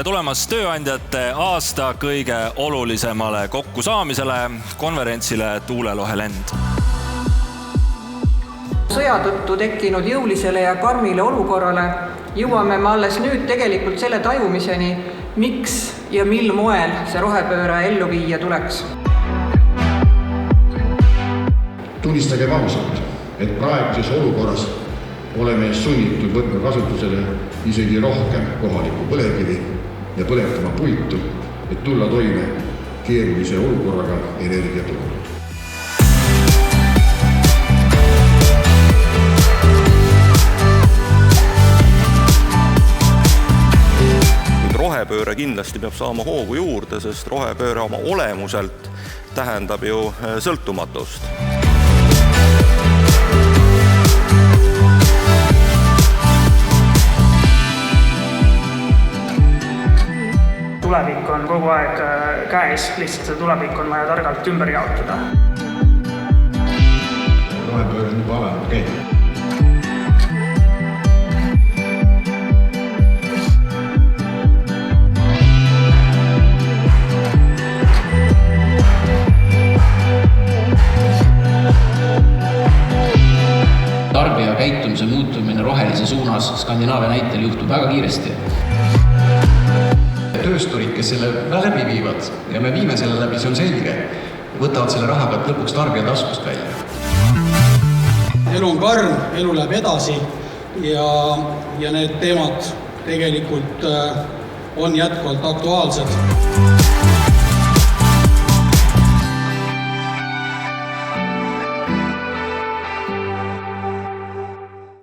tulemast tööandjate aasta kõige olulisemale kokkusaamisele, konverentsile Tuulelohelend. Sõja tõttu tekkinud jõulisele ja karmile olukorrale jõuame me alles nüüd tegelikult selle tajumiseni, miks ja mil moel see rohepööre ellu viia tuleks. Tunnistagem ausalt, et praeguses olukorras oleme sunnitud võtma kasutusele isegi rohkem kohalikku põlevkivi ja põletama puitu, et tulla toime keerulise olukorraga energiaturul. Rohepööre kindlasti peab saama hoogu juurde, sest rohepööre oma olemuselt tähendab ju sõltumatust. Tulevik on kogu aeg käes, lihtsalt see tulevik on vaja targalt ümber jaotada. Rohepööre on juba alanud käinud. Tarbija käitumise muutumine rohelise suunas Skandinaavia näitel juhtub väga kiiresti. Töösturid, kes selle läbi viivad ja me viime selle läbi, see on selge, võtavad selle rahaga lõpuks tarbija taskust välja. Elu on karm, elu läheb edasi ja need teemad tegelikult on jätkuvalt aktuaalsed.